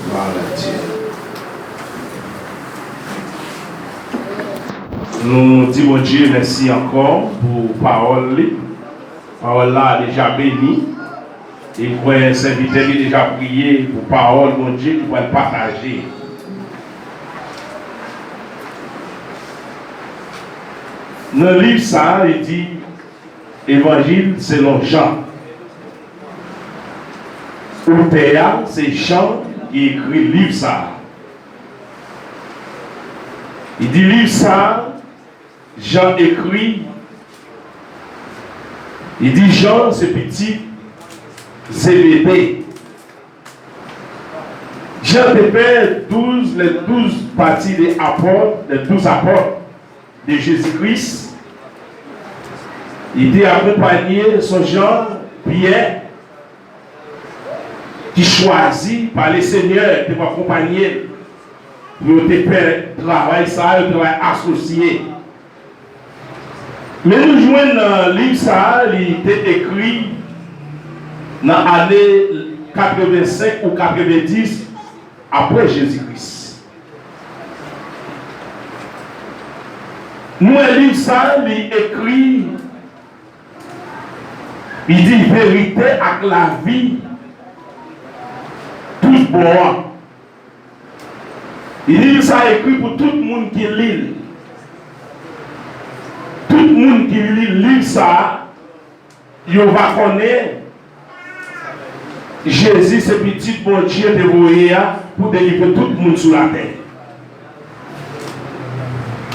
Voilà, Dieu. Nous disons Dieu merci encore pour parole. Parole là déjà bénie. Et pour un serviteur qui déjà prié pour parole, mon Dieu, qui va le partager. Dans le livre, ça, il dit Évangile selon Jean. Au théâtre, c'est Jean qui écrit le livre, ça. Il dit livre, ça, Jean écrit. Il dit Jean, c'est petit. Zébédée. Jean dépêche les 12 parties des apôtres, les 12 apôtres de Jésus-Christ. Il était accompagné son Jean, Pierre, qui choisit par les seigneurs de m'accompagner pour faire travail ça, le travail associé. Mais nous jouons dans le livre ça, il était écrit dans l'année 85 ou 90 après Jésus-Christ. Nous, un livre ça, il écrit, il dit vérité avec la vie, tout bon. Il dit ça écrit pour tout le monde qui lit. Tout le monde qui lit ça, il va connaître. Jésus, ce petit bon Dieu dévoué pour délivrer tout le monde sur la terre.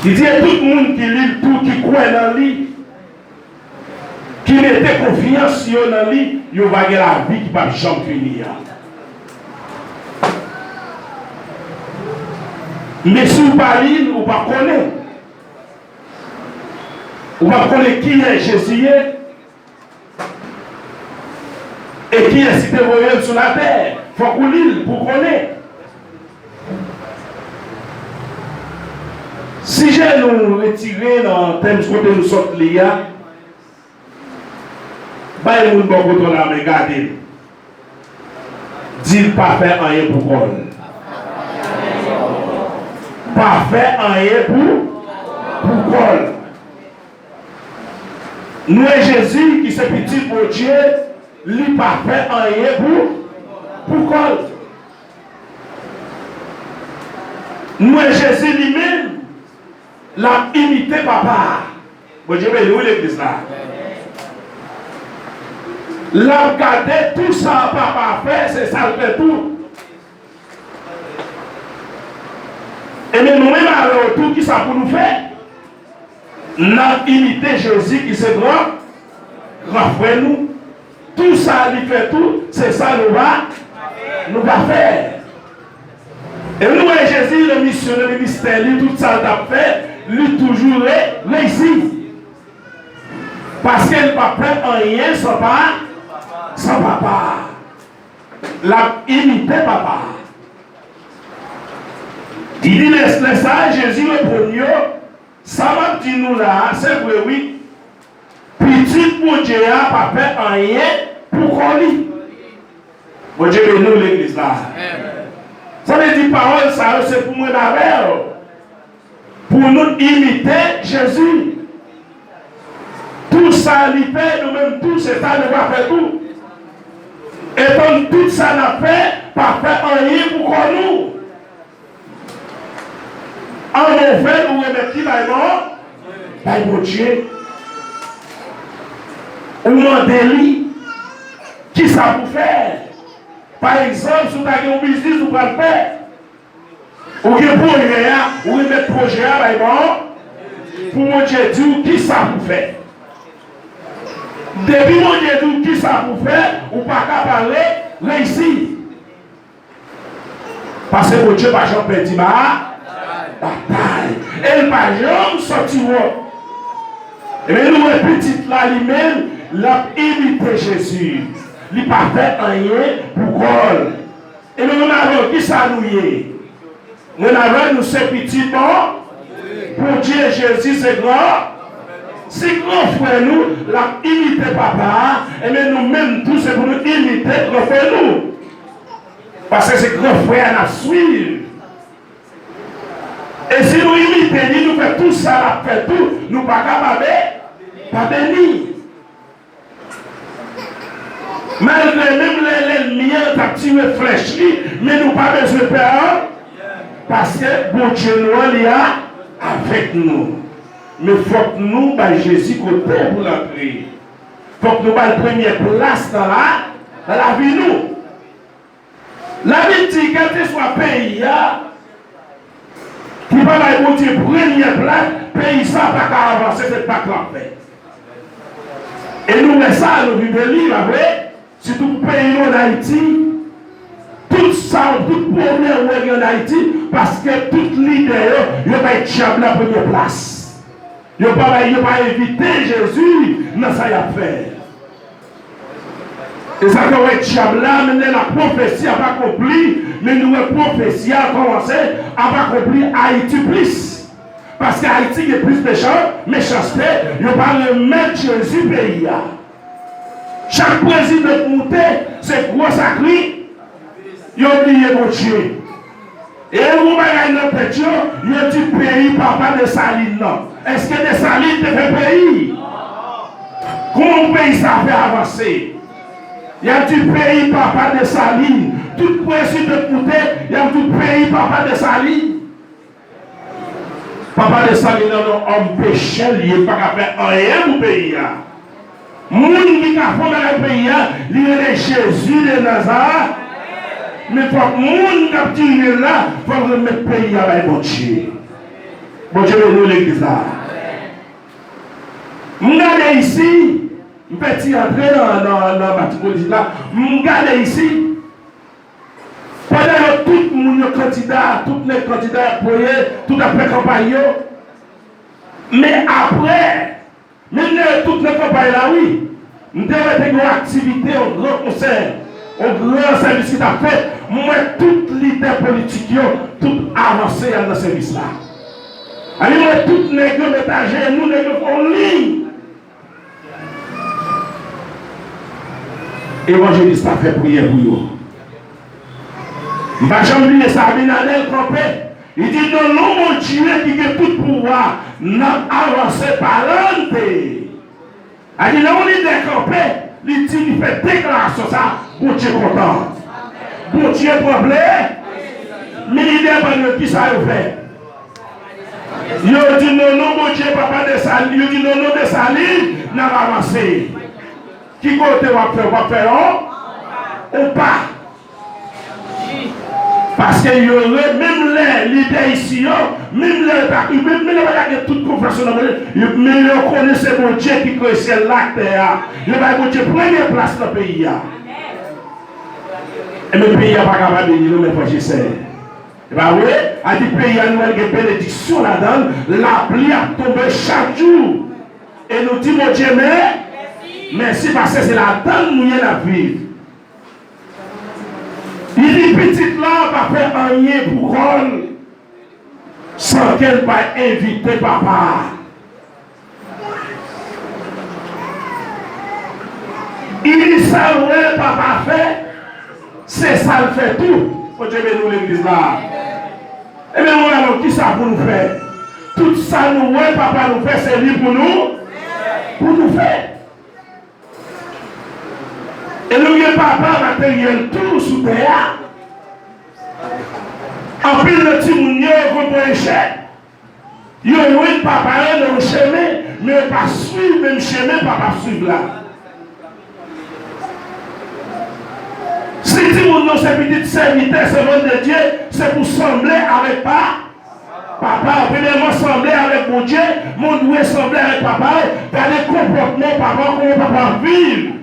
Il dit à tout le monde qui lit tout, qui croit dans lui, qui mettait confiance dans lui, il va gagner la vie qui va jamais finir. Mais si vous ne parlez, vous ne connaissez pas. Vous ne connaissez qui est Jésus. Et qui est cité royaume sur la terre. Il faut qu'on lise pour connaître. Si j'ai nous retiré dans le thème que nous sommes liés, bah il y a des gens qui ont regardé. Dis pas faire rien pour qu'on. Pas faire rien pour qu'on. Nous et Jésus qui c'est petit pour Dieu. Lui pas fait rien pour quoi. Nous et Jésus lui-même l'a imité papa. Bon Dieu, mais où l'église là? L'a regardé tout ça papa fait, c'est ça le fait tout. Et mais nous-mêmes alors tout qui ça pour nous faire? L'a imité Jésus qui c'est grand frère nous. Tout ça, il fait tout, c'est ça nous va faire. Et nous, Jésus, le missionnaire, le ministère, tout ça, il a fait, lui toujours réussi. Parce qu'il ne va pas faire rien sans papa. La imité papa. Il dit, laisse ça, Jésus le premier, ça va dire nous là, c'est vrai, oui. Petit pour Dieu n'a pas fait rien pour qu'on lit. Bon Dieu, mais nous l'église là. Ça veut dire parole, ça c'est pour moi d'abord. Pour nous imiter Jésus. Tout ça, il fait, nous-mêmes, tout c'est ça, nous va faire tout. Et donc tout ça n'a fait, pas fait rien pour qu'on nous. En mauvais, nous remettons qui va mort? Mon Dieu. Ou demandez-lui qui ça vous faire. Par exemple, si vous avez un business, vous pouvez le faire. Ou un projet, ou un projet, pour mon Dieu dire qui ça vous fait. Depuis mon Dieu dit qui ça vous fait, ou pas qu'à parler, là ici. Parce que mon Dieu va jamais perdre bataille. Et il va jamais sortir. Et nous, les petites là, lui-même, l'a imité Jésus. Il n'a pas fait rien pour qu'on. Et nous avons qui ça nous y est. Nous avons ces petits bons. Pour Dieu, Jésus, c'est grand. Si grand frère nous, l'a imité papa. Et nous-mêmes, tous, c'est pour nous imiter grand frère nous. Parce que c'est grand frère à suivre. Et si nous imitons, nous faisons tout ça, nous faisons tout, nous ne pouvons pas bénir. Malgré même l'ennemi a tiré flèche, mais nous pas besoin de peur. Parce que bon Dieu nous est là avec nous. Mais il faut que nous, Jésus, côté pour la prière. Il faut que nous ayons la première place dans la vie. Nous. La vie dit, quel que soit le pays, qui va la première place, le pays ça pas qu'à avancer, c'est pas que la paix. Et nous, mais ça, nous vivons libre, après, si tout le pays en Haïti, tout ça, tout problème en Haïti, parce que tout leader, il va être diable la première place. Il ne va pas éviter Jésus dans ça qu'il a fait. Et ça va être diable là, maintenant la prophétie n'a pas accompli, mais nous, la prophétie a commencé à pas accomplir Haïti plus. Parce qu'Haïti est plus méchanceté, il ne va pas remettre Jésus pays. Chaque président monté, c'est gros sacré, il a oublié mon Dieu. Et vous avez notre tête, il a dit pays papa de Saline. Est-ce que de Saline te fait pays? Comment le pays ça fait avancer? Il y a du pays papa de Saline. Tout président monté, il y a du pays papa de Saline. Papa de Saline, on péché, il n'est pas capable de faire rien pour le pays. Moun qui a fait le pays, il est Jésus de Nazareth. Mais il faut que moun qui a tiré là, il faut remettre le pays avec mon Dieu. Bon Dieu, nous l'église là. Regardez ici, je vais entrer dans la bâtiment là. Regardez ici. Pendant que tout le monde candidat, tous les candidats tout après campagne. Mais après, même toutes les campagnes là, oui, nous devons faire une activité, un grand concert, un grand service qui a fait. Moi, toutes les leaders politiques, tout avancé dans ce service là. Alors, moi, toutes les gens, nous les en ligne. Évangéliste a fait prière pour eux. Je ne vais jamais oublier ça, Abinadel Campé. Il dit non, non, mon Dieu qui a tout pouvoir, n'a avancé par l'un. Il dit non, on est décampé. Il dit, il fait déclaration ça, bon Dieu content. Bon Dieu problème. Mais il dit, qui ça fait? Il dit non, non, mon Dieu, papa de Saline. Il dit non, non, de Saline, n'a pas avancé. Qui côté va faire on pas. Parce que y aurait même les leaders ici, même les toute professionnelle, mais ils connaissent mon Dieu qui connaissait l'acte. Il va mon Dieu première place dans le pays. Et le pays n'a pas capable de bénir nous, mais quand je sais. Oui, à dit pays a une bénédiction là-dedans, la pluie a tombé chaque jour. Et nous disons mon Dieu, merci parce que c'est là-dedans nous y a la vie. Il dit petite là va faire rien pour elle sans qu'elle va inviter papa. Il dit ça ouais papa fait, c'est ça le fait tout. Faut Dieu bénisse l'église là. Et bien on a qui ça pour nous faire? Tout ça nous ouais papa nous fait c'est lui pour nous faire. Et le papa matériel tout sous terre. En plus de petit mounio, vous pouvez cher. Il y a un papa dans le chemin, mais pas suivre même chemin, papa suivre là. Si tu mounio, c'est petit serviteur, c'est de Dieu, c'est pour sembler avec papa, premièrement sembler avec mon Dieu, mon doigt sembler avec papa, dans les comportements, papa, comment papa vivre.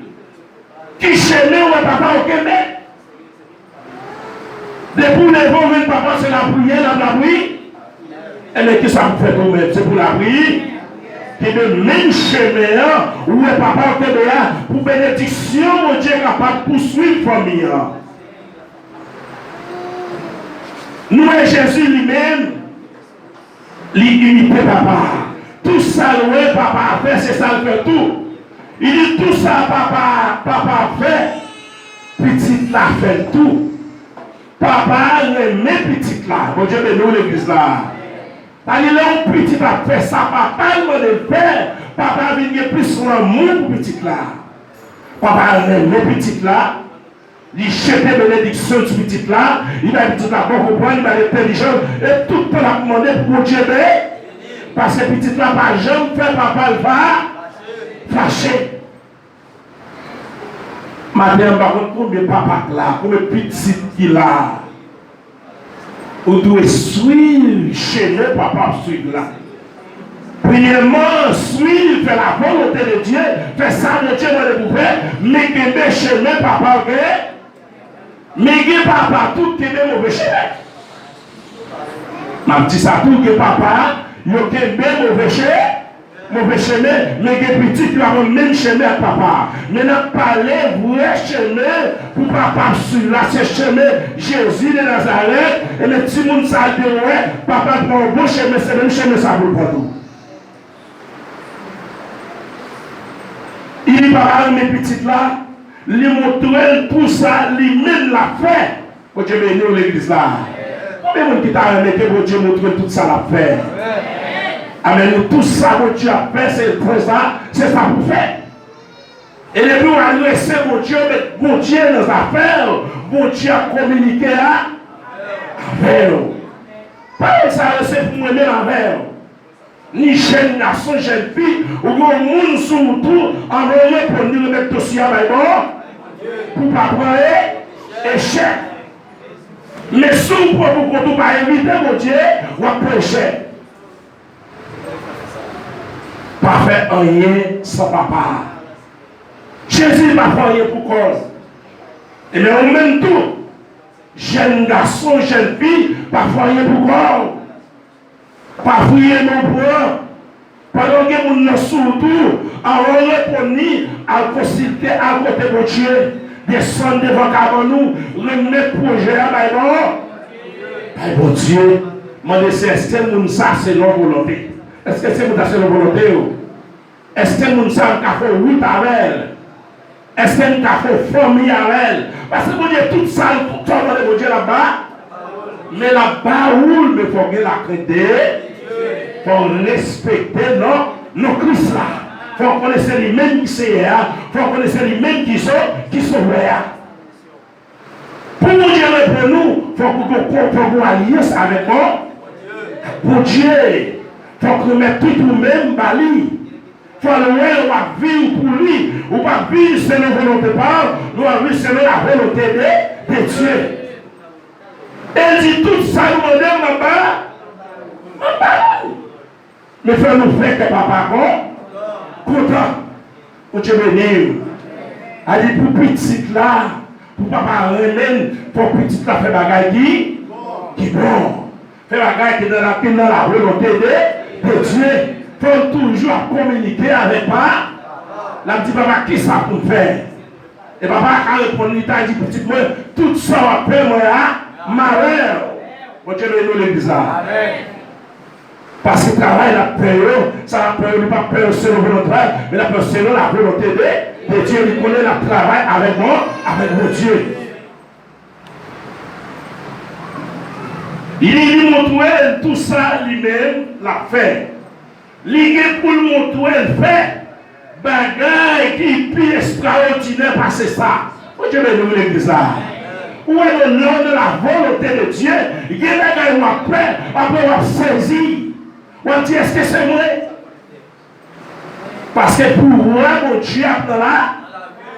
Qui chemin ou papa au Québec? Depuis les bons papa, c'est la prière, la prière. Et mais qui ça me fait nous-mêmes? C'est pour la prière. Et le même chemin où le papa au Québec, pour bénédiction, mon Dieu est capable de poursuivre la famille. Nous et Jésus lui-même, l'unité papa. Tout ça, le papa a fait, c'est ça le fait tout. Il dit tout ça, papa fait, petite l'a fait tout. Papa, mes petites là. Bon Dieu, mais nous, l'église là. T'as dit là, un petit a fait ça. Papa, le père. Papa, vient plus l'amour pour petit là. Papa, mes petites là. Il chète bénédiction de petit là. Il a petit là, bon comprendre, il a l'intelligence. Et tout le temps, il a demandé pour Dieu, parce que petit là, pas jamais fait papa, il va fâcher. Madame, par contre, combien papa là, combien petit qu'il a. Vous devez suivre chez le papa, suivre là. Premièrement, suivre, faire la volonté de Dieu, faire ça de Dieu dans les poupées, mais que chez le papa, mais que papa, tout qui est mauvais chemin. Ma dit ça, tout que papa, il y a mauvais chemin, mais que petit, il a le même chemin à papa. Maintenant, parler, vrai chemin, pour papa sur là, c'est chemin Jésus de Nazareth, et le petit monde ça dit, ouais, papa prend un bon chemin, c'est le même chemin, ça vous prend tout. Il parle mes petites là, les montrer tout ça, les mêmes la fait. Quand Dieu bénit l'église là. Combien de gens qui t'a remis que Dieu montre tout ça la fait? Amen. Tout ça que Dieu a fait, c'est ça pour faire. Et depuis on a laissé mon Dieu mettre bon Dieu dans les affaires, bon Dieu a communiqué avec eux. Pas ça c'est pour moi-même avec eux. Ni jeune garçon, jeune fille, ou grand monde surtout, envoyé pour nous mettre dossier à pour ne pas prendre échec. Mais si vous ne pas éviter mon Dieu, vous avez échec. Pas faire rien sans papa. Jésus n'a pas rien pour cause. Et bien en même temps, jeune garçon, jeune fille, pas rien pour cause. Pas prier non pour eux. Pendant que nous surtout, en répondu à la possibilité à côté de Dieu, descendre devant nous, remettre projet à bon Dieu. Mon est-ce que ça c'est leur volonté? Est-ce que c'est leur volonté? Est-ce que nous sommes fait route avec elle? Est-ce que nous avons fait famille avec elle? Parce que bon Dieu, tout ça, tout ça, bon Dieu là-bas. Mais là-bas, où il faut la crainte. Pour respecter nos Christ là. Il faut connaître les mêmes qui sont là. Il faut connaître les mêmes qui sont là. Pour nous dire pour nous, il faut qu'on ait une alliance avec nous. Pour Dieu, il faut qu'on mette tout nous-mêmes bali. Il faut le vivre pour lui. Ou pas vivre selon la volonté de Paul, nous allons vivre selon la volonté de Dieu. Et dit tout ça, nous demandons là-bas. Mais faut nous faire que papa content pour Dieu bénir. Elle dit pour petit là, pour papa remen, pour petit là faire bagaille qui bon. Faire bagaille qui est dans la volonté de Dieu. Faut toujours communiquer avec papa. La dit papa qui ça pour faire. Et papa a répondu, il a dit petit moi, tout ça va faire moi malheur. Pour Dieu bénir l'église là. Amen. Parce que le travail, la peur, ça n'a pas peur selon la volonté, mais la peur selon la volonté de Dieu. Il connaît le travail avec moi, avec mon Dieu. Il montre tout ça lui-même, l'a fait. Il est pour le montrer, le fait. Bagaille qui est plus extraordinaire parce que ça. Vous Dieu bénit l'église là. Où est le nom de la volonté de Dieu? Il y a des bagailles où après on va saisir. On dit, est-ce que c'est vrai? Parce que pour moi, mon Dieu, là,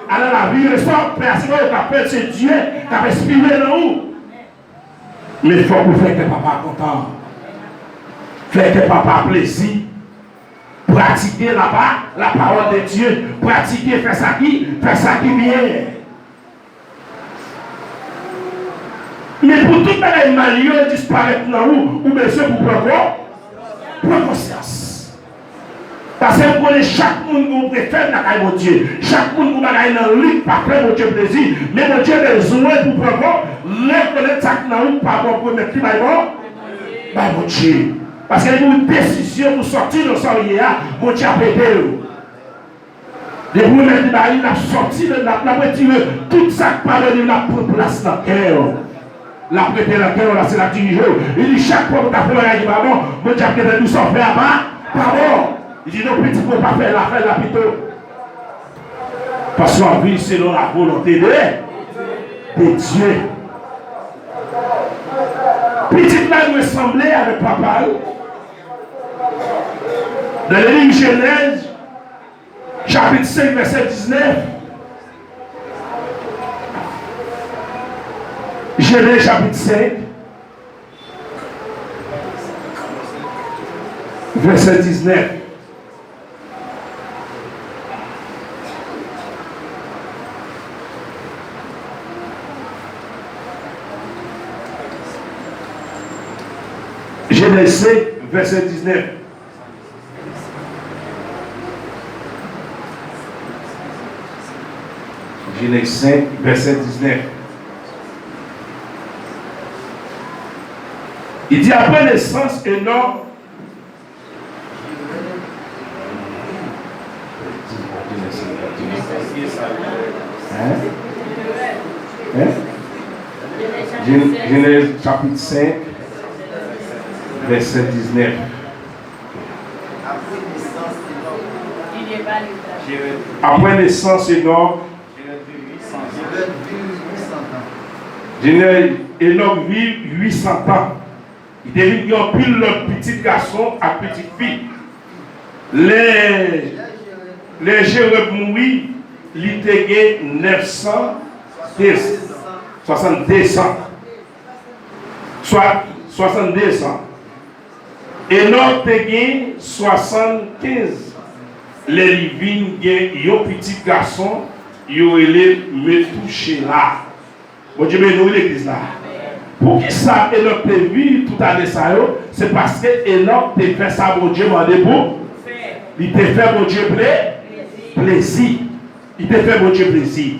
alors la vie ressort, personne qui appelle c'est Dieu qui a inspiré dans nous. Mais il faut que vous fassiez que papa content. Faire que papa plaisir. Pratiquer là-bas la parole de Dieu. Pratiquer, faire ça qui bien. Mais pour tout le malheur disparaître dans nous, ou bien c'est pour prendre conscience. Parce que vous connaissez chaque monde que vous préférez dans mon Dieu. Chaque monde que vous avez dans le lit, pas près mon Dieu plaisir. Mais mon Dieu a besoin pour prendre reconnaître ça que nous pas pour mettre plus mon Dieu. Parce que vous une décision pour sortir de son lit, mon Dieu a pété. Et vous mettez la sortie de la retiré tout ça que parle de la place dans le cœur. La prêté la terre, là, c'est la dirige. Il dit chaque fois que tu as fait un pardon, mon Dieu, que tu as dû s'en faire pardon. Il dit non, petit, pour ne pas faire l'affaire là plutôt. Parce qu'on vit selon la volonté de Dieu. Petite là nous semblait avec papa. Dans le livre Genèse, chapitre 5, verset 19. Genèse, chapitre 5, verset 19. Genèse 5, verset 19. Genèse 5, verset 19. Il dit après naissance énorme. Genèse chapitre 5, verset 19. Après naissance énorme. Genèse Enoch vit 800 ans. Il devient un pile l'autre petit garçon à petite fille. Les Jéréb mourir, il était 72 ans. Soit 72 ans. Enoch était 75. Les livines gagnent un petit garçon, il me touché là. Bon Dieu, mais nous l'église là. Pour qui ça, Enoch te vu tout à l'heure, c'est parce que Enoch te fait ça, mon Dieu, mandé pour. Il te fait, mon Dieu, plaisir. Il te fait, mon Dieu, plaisir.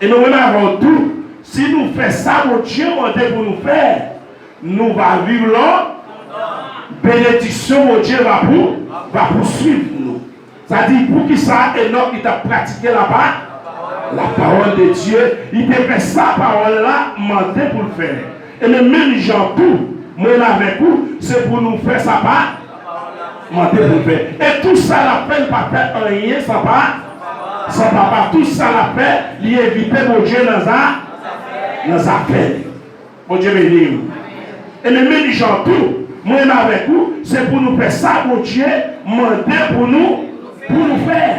Et nous, même avant tout, si nous faisons ça, mon Dieu, mandé pour nous faire, nous allons vivre là. Bénédiction, mon Dieu, va poursuivre nous. C'est-à-dire, pour qui ça, Enoch, il t'a pratiqué là-bas, la parole de Dieu, il te fait ça, parole-là, mandé pour le faire. Et même gens tout, moi avec vous, c'est pour nous faire ça pas, mandé pour le faire. Et tout ça, la peine, pas faire rien, ça pas, tout ça, la paix, il évite mon Dieu dans nos affaires. Mon Dieu béni. Et même gens tout, moi avec vous, c'est pour nous faire ça, mon Dieu, mandé pour nous faire.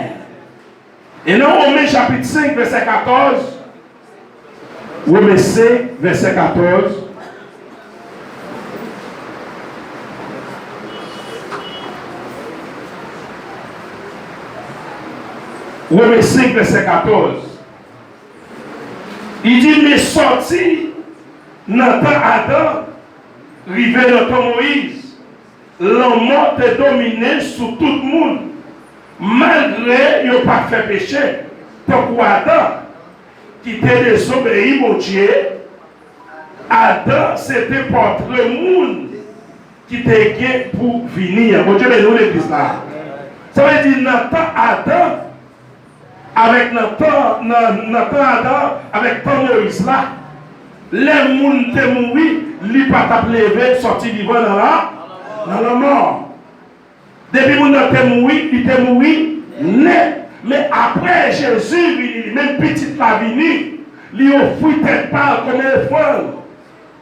Et dans Romains chapitre 5, verset 14, Romains 5, verset 14, Romains 5, verset 14, il dit, mais sorti dans temps Adam, rivé dans temps Moïse, l'homme est dominé sur tout le monde. Malgré qu'il n'a pas fait péché, tant qu'Adam, qui était désobéi, mon Dieu, Adam, c'était pour le monde qui était pour venir. Mon Dieu, mais nous, l'église là. Ça veut dire, dans Adam, avec notre Adam, avec ton Moïse là, les gens qui sont morts, ils ne peuvent pas lever, sortir vivant dans la mort. Depuis que nous sommes morts, il était mort, né. Mais après Jésus, même petit la venue, il offrit tête pâle comme un feu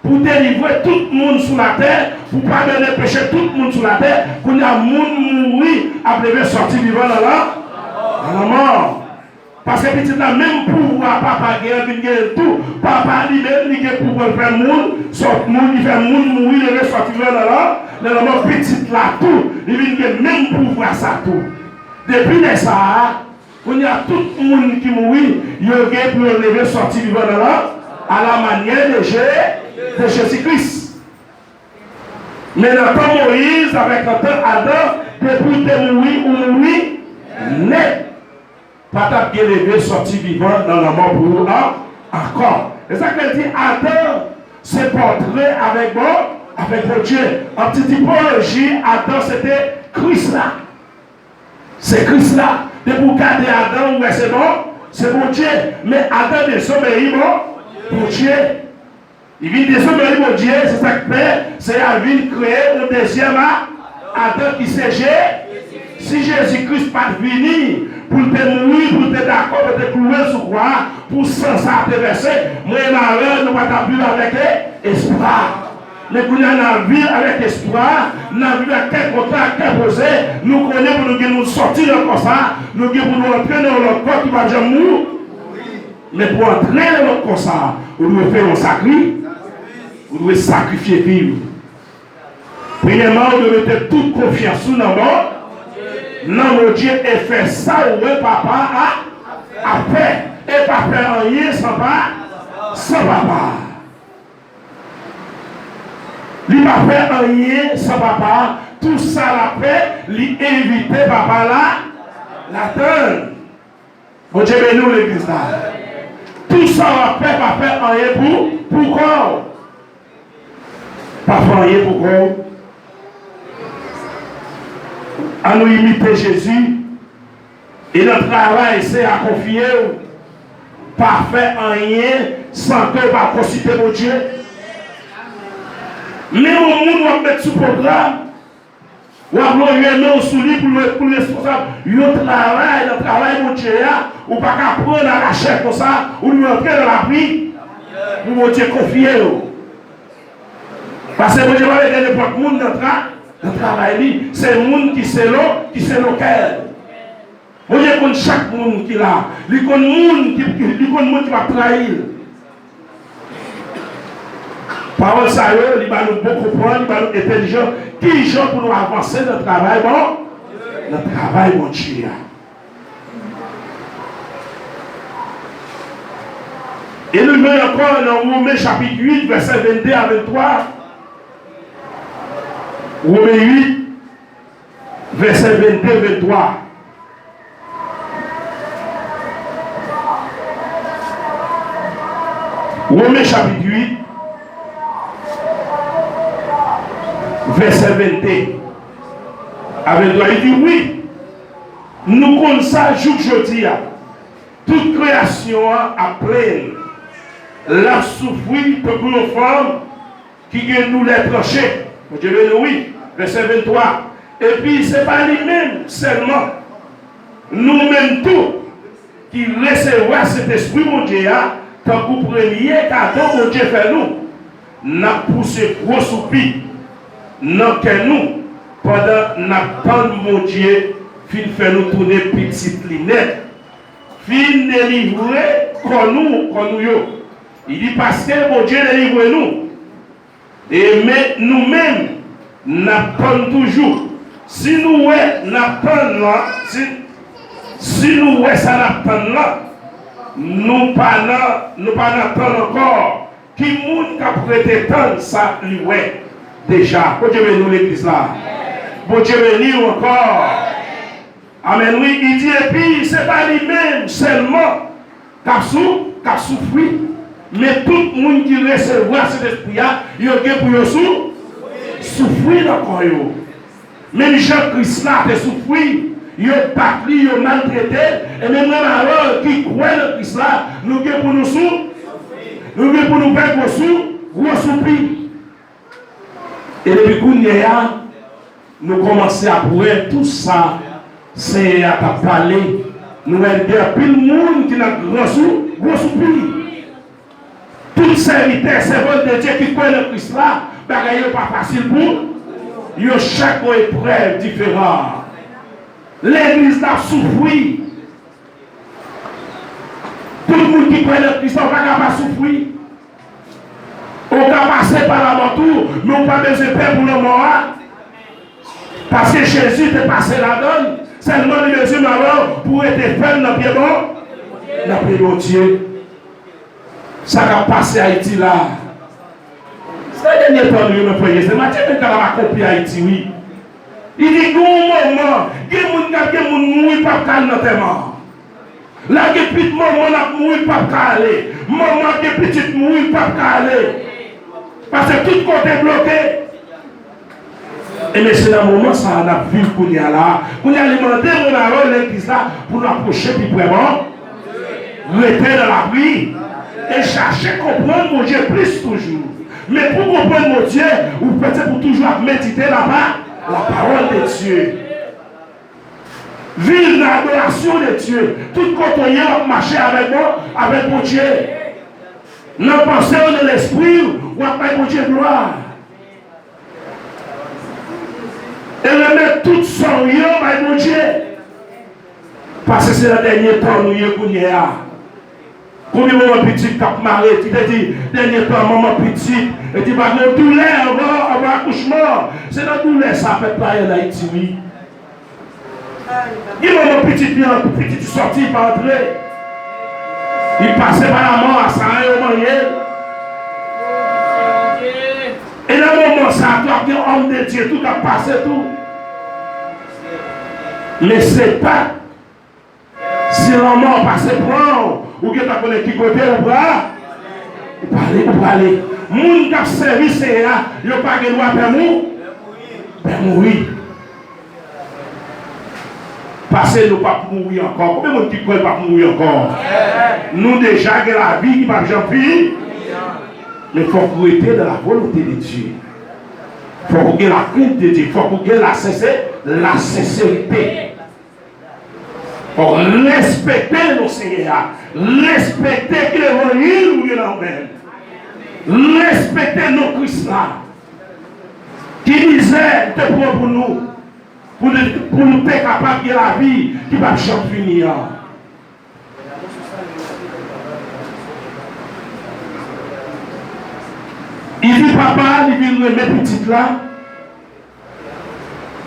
pour délivrer tout le monde sur la terre, pour pardonner le péché tout le monde sur la terre, pour que les gens mourir, après sortir vivant dans la mort. Parce que petit là, même pouvoir, papa gagne tout, papa lui-même, il a pouvoir faire le monde, sort monde, il fait le monde mourir, il sortir vivant dans la mort, petit là, tout, il a même pouvoir ça tout. Depuis ça, on y a tout le monde qui mourit, il a pour lever sortir vivant dans à la manière de Jésus-Christ. Mais dans le temps Moïse, avec le temps Adam, depuis que tu mourir ou mourir, net. Pas ta bien levé, sorti vivant dans la mort pour nous encore. Et ça qu'elle dit, Adam se portrait avec mon Dieu. En petite typologie, Adam c'était Christ là. C'est Christ là. De vous garder Adam, c'est bon, c'est mon Dieu. Mais Adam désobéit mon Dieu. Il vient désobéir mon Dieu, c'est ça que fait, c'est à venir créer un deuxième Adam qui c'est Jésus. Si Jésus-Christ pas venu pour te mourir, pour te d'accord, pour te clouer sur quoi, pour sans ça te verser, moi et malheur, nous pas vivre avec espoir. Mais quand on a vie avec espoir, nous avons vu à quel côté, à quel posé, nous connaissons pour nous sortir comme ça, nous pour nous entrer dans notre corps qui va jamais mourir. Mais pour entrer dans notre corps, ça, vous devez faire un sacrifice, vous devez sacrifier vivre. Premièrement, vous devez mettre toute confiance sous nos morts. Non, mon Dieu, et fait ça, ouais, papa a fait. Et pas faire rien sans papa. Il n'a pas fait rien sans papa. Tout ça l'a fait, il éviter papa là, l'attendre. Mon Dieu, bénis l'église là. Tout ça l'a fait, pas faire rien pour quoi? Pas faire rien pour quoi? À nous imiter Jésus. Et notre travail, c'est à confier, pas faire rien sans que pas consulter mon Dieu. Mais au monde, on va mettre sous programme, on va mettre sous lui pour le responsable. Notre travail, mon Dieu, ou pas qu'à prendre la chair comme ça, ou nous entrer dans la vie, pour mon Dieu confier. Parce que mon Dieu va avec n'importe monde dans le travail, c'est le monde qui c'est lequel. Moi, je connais chaque monde qui est là. Il connaît le monde qui va trahir. Parole ça, il va nous beaucoup comprendre, il va nous intelligent. Qui gens pour nous avancer dans le travail, bon? Le travail, mon Dieu. Et nous mettons encore dans Romains chapitre 8, verset 22 à 23. Romains 8, verset 22-23. Romains chapitre 8, verset 22. Avec toi, il dit oui, nous connaissons ça, jour que je dis, toute création a pleine, la souffrir pour une femme qui nous les tranchés. Je vais dire oui, verset 23. Et puis, ce n'est pas lui-même seulement, nous-mêmes tous, qui recevons cet esprit, mon Dieu, tant que premier cadeau, mon Dieu fait nous, n'a poussé gros soupir, non que nous, pendant n'attendre mon Dieu, fin fait nous tourner petite linette, fin délivrer comme nous. Il dit parce que mon Dieu délivre nous. Et mais nous-mêmes, n'attendons toujours. Si nous n'attendons là, si nous ça n'attendons là, nous pas n'attendons encore. Qui monde qui a prêté tant ça lui ouais déjà. Bon Dieu béni l'église là. Bon Dieu béni encore. Amen. Oui, il dit et puis c'est pas lui-même seulement qui a souffert. Mais tout le monde qui recevra cet esprit-là, il y a pour souffrir dans le corps. Même Jean-Christ là, il souffert, il a battu, il a maltraité. Et même alors, qui croit dans Christ là, nous avons pour nous souffrir. Nous avons pour nous faire gros soupir. Et depuis qu'on y est, nous commençons à voir tout ça, c'est à parler. Nous avons plus de monde qui a gros soupir. Tout serviteur, servant de Dieu qui connaît le Christ là, bagaille n'est pas facile pour ils ont chaque épreuve différente. L'église a souffert. Tout le monde qui connaît le Christ, on ne va pas souffrir. On va passer par la mort, mais on n'a pas besoin de paix pour le mort. Parce que Jésus est passé la donne, seulement les mesures malheur pour être ferme dans le pied bon, dans le pied de Dieu. Ça va passer à Haïti là. C'est le dernier temps de me prier. C'est Matthieu qui a accompli Haïti, oui. Il dit qu'au moment, il y a des gens qui mourent pas calme dans tes morts. Là, il y a des petits moments qui mourent pas calme. Maman qui est petite mourent pas calme. Parce que tout côté est bloqué. Et mais c'est dans le moment ça on a vu qu'on y a là. Qu'on y a alimenté mon arôme l'église là pour nous approcher puis vraiment. Rester dans la vie. Et chercher à comprendre mon Dieu plus toujours. Mais pour comprendre mon Dieu, vous pouvez pour toujours méditer là-bas la parole de Dieu. Vivre l'adoration de Dieu. Tout quand on marcher avec moi, avec mon Dieu. Non penser de l'esprit, ou avec mon Dieu gloire. Et remettre tout son rien avec mon Dieu. Parce que c'est le dernier temps où nous y a. Combien de moments petits qui ont marré, tu te dis, dernier temps, maman petit, et tu vas nous douleur avant accouchement. C'est la douleur, ça fait pas en Haïti, oui. Il y a un moment petit sorti, il pas entrer. Il passait par la mort à ça, il a mangé. Et dans le moment, ça a été homme de Dieu, tout a passé, tout. Mais c'est pas si la mort passe prend, ou que tu connais qui côté ou pas, ou parler. Moun qui a servi, c'est là, il n'y a pas de droit de mourir. Parce que nous ne pouvons pas mourir encore. Combien de gens qui ne peuvent pas mourir encore? Nous déjà avons la vie qui va jamais. Mais il faut que vous soyez dans la volonté de Dieu. Il faut que vous ayez la crainte de Dieu. Il faut que vous ayez la sincérité. Pour respecter nos seigneurs, respecter l'évangile où il est. Respecter nos Christ là. Qui disait pour nous, pour nous être capables de la vie qui va jamais finir. Il dit papa, il vient remettre petite là.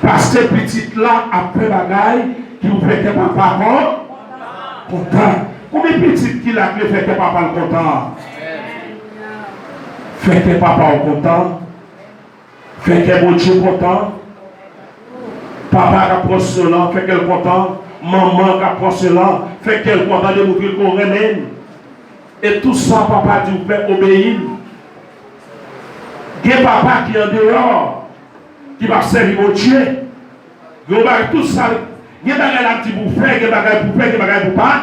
Parce que petite là, après bagaille, qui vous fait que papa content. Combien de petites qui l'a fait que papa content? Fait que papa content. Fait que mon Dieu content. Papa qui apprend cela, fait qu'elle content. Maman qui apprend cela, fait qu'elle content de mourir qu'on remène. Et tout ça, papa dit, vous pouvez obéir. Il y a papa qui est en dehors, qui va servir mon Dieu. Il y a tout ça. Il y a des gens qui vous faire, il y a des gens pour faire, il y a des gens pour pas.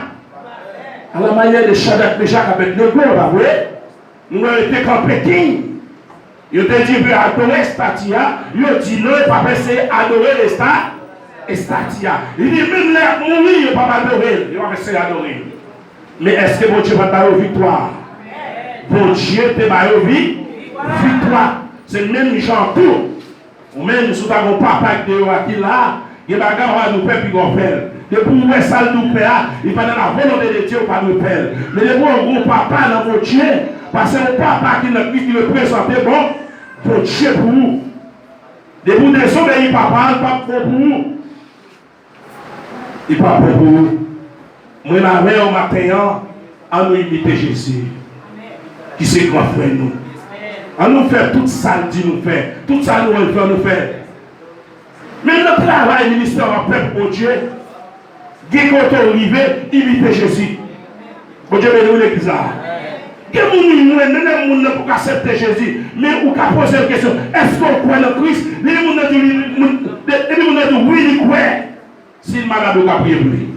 À la manière de Shadrach, Meshach avec le gars, vous voyez, nous avons été campés. Il a dit, il veut adorer Statia. Il a dit, non, papa, c'est adorer les Statia. Il dit, même là, mourir, il ne va pas adorer. Il va essayer d'adorer. Mais est-ce que mon Dieu va te donner victoire? Mon Dieu te donne victoire. C'est le même genre tout. Ou même si tu as un papa qui est là, il y a des gens qui nous perdent puis faire. Depuis où est ça nous perd, il va dans la volonté de Dieu pas nous perdre. Mais les gros papa dans mon Dieu, parce que le papa qui le présentait, bon Dieu pour vous. Depuis vous désobéir papa, il pas pour vous. Il pas pour vous. Moi, la mère au matin, à nous imiter Jésus, qui c'est grand frère nous. À nous faire tout ça, dit nous faire. Tout ça, nous faire nous faire. Mais le travail ministère en peuple pour Dieu, qui est arrivé, imiter Jésus. Bon Dieu, bénis l'église. Que nous ne pouvons pas accepter Jésus, mais on peut poser la question, est-ce qu'on croit le Christ? Les gens disent oui, ils croient. Si le malade a prié pour lui.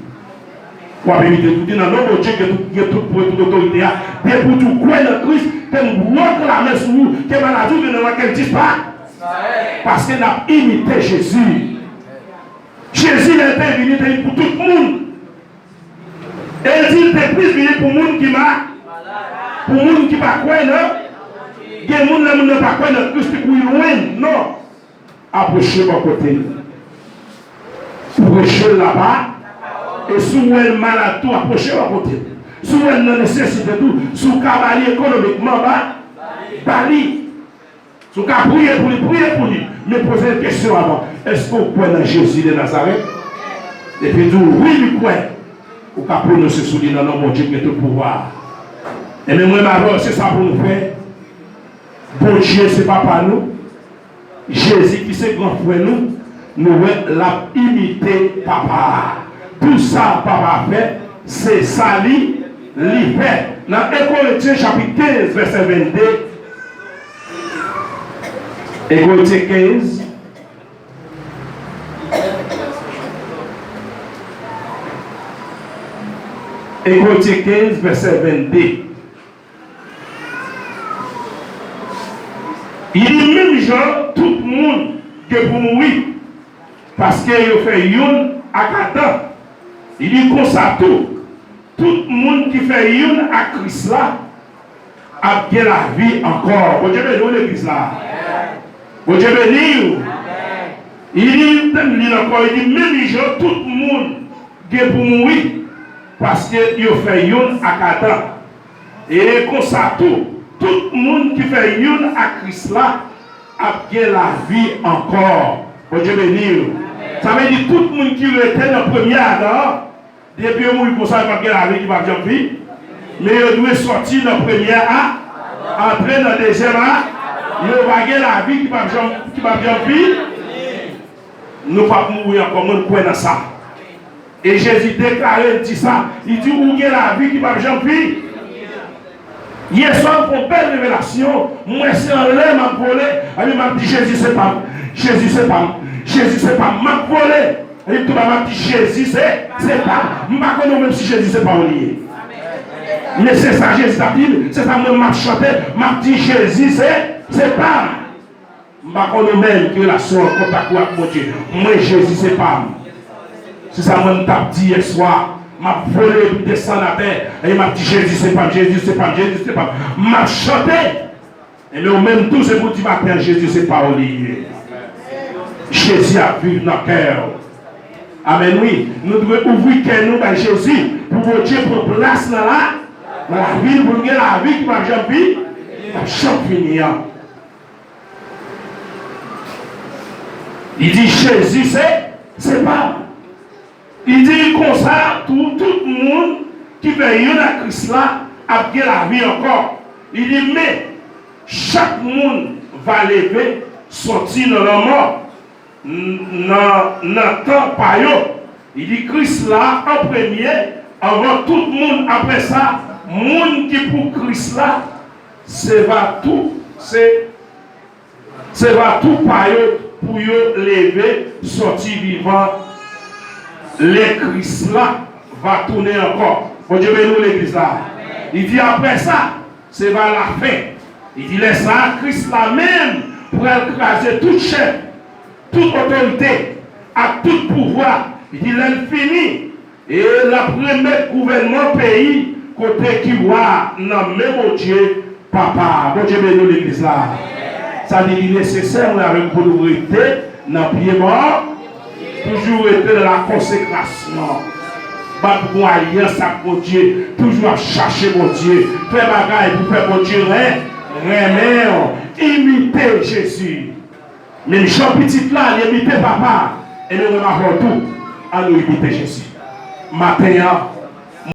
Pour imiter tout, dans notre Dieu qui est tout pour toute autorité, mais pour tout croire le Christ, que nous réclamons sur vous, que le malade ne dise pas. Parce qu'il a imité Jésus. Jésus était venu pour tout le monde. Et il dit qu'il était plus venu pour le monde qui m'a. Pour le monde qui ne va pas croire, non? Il y a des gens qui ne vont pas croire dans Christ pour y loin. Non. Approchez mon côté. Approchez là-bas. Et si vous êtes malade, tout approchez mon côté. Si vous êtes nécessité tout, si vous cavalier économiquement, bali. Si vous priez pour lui, mais posez une question avant. Est-ce que vous croyez dans Jésus de Nazareth? Et puis vous, oui, vous croyez. Vous pouvez prononcer sur lui dans le nom de Dieu qui a tout le pouvoir. Et même moi, c'est ça pour nous faire. Bon Dieu, c'est pas par nous. Jésus qui c'est grand frère nous, nous l'a imité papa. Tout ça, papa fait, c'est ça lui fait. Dans 1 Corinthiens chapitre 15, verset 22. 1 Corinthiens 15. Corinthiens 15, verset 22. même genre, tout le monde qui est pour mourir. Parce qu'il fait une à 4 ans. Il dit comme ça tout. Tout le monde qui fait une à Christ là, a bien la vie encore. Bon Dieu béni l'église là. Bon Dieu béni. Il dit encore, il dit même genre, tout le monde qui est pour mourir. Parce qu'il fait une à 4 ans. Et comme ça tout le monde qui fait une à Christ là, a bien la vie encore. Bon Dieu béni. Ça veut dire tout le monde qui était dans le premier Adam, depuis qu'il mourit comme ça, il va bien la vie qui va bien vivre. Mais il doit sortir dans le premier A, entrer dans le deuxième A, il va bien la vie qui va bien vivre. Nous ne pouvons pas mourir encore, nous croyons dans ça. Et Jésus déclare, il dit ça, il dit où est la vie qui va bien vivre. Hier soir, pour une belle révélation, moi c'est en l'air, m'a volé. Il m'a dit Jésus, c'est pas moi. Jésus, c'est pas moi. Jésus, c'est pas m'a volé. Et tout m'a dit Jésus, c'est pas. Je ne sais pas même si Jésus, c'est pas lié. Mais c'est ça, Jésus a dit, c'est ça, moi, m'a chanté, m'a dit Jésus, c'est pas. Je ne sais pas même que la soeur en contact avec mon Dieu. Moi, Jésus, c'est pas. C'est ça, moi, je dit hier soir. M'a volé, descendre à terre. Et il m'a dit Jésus, c'est pas, Jésus, c'est pas, Jésus, c'est pas. M'a chanté. Et le même tout, c'est pour dire matin, Jésus, c'est pas lié. Jésus a vu dans le cœur. Amen, oui. Nous devons ouvrir cœur nous par Jésus pour que Dieu prenne place dans la vie, pour que la vie qui va jamais finir. Il dit Jésus, c'est pas. Il dit comme ça, tout le monde qui veut y à Christ là, a bien la vie encore. Il dit, mais chaque monde va lever, sortir dans la mort. Dans le temps par eux. Il dit Christ là en premier, avant tout le monde, après ça, le monde qui pour Christ là, c'est va tout par eux pour eux lever, sortir vivant. Les Christ là va tourner encore. Bon Dieu bénisse l'église là. Il dit après ça, c'est vers la fin. Il dit laisse ça, Christ là même pour écraser toute chef. Toute autorité, à tout pouvoir, il dit l'infini. Et la première gouvernement pays, côté qui voit, non, même Dieu, papa, bon Dieu bénisse l'église là. Ça dit il est nécessaire, on a une priorité, dans le pied mort, toujours été dans la consécration. Pas pour alliance avec mon Dieu, toujours à chercher mon Dieu, faire bagaille pour faire mon Dieu, imiter Jésus. Mais les gens petits là, ils imitent papa. Et nous avons tout à nous imiter Jésus. Matin,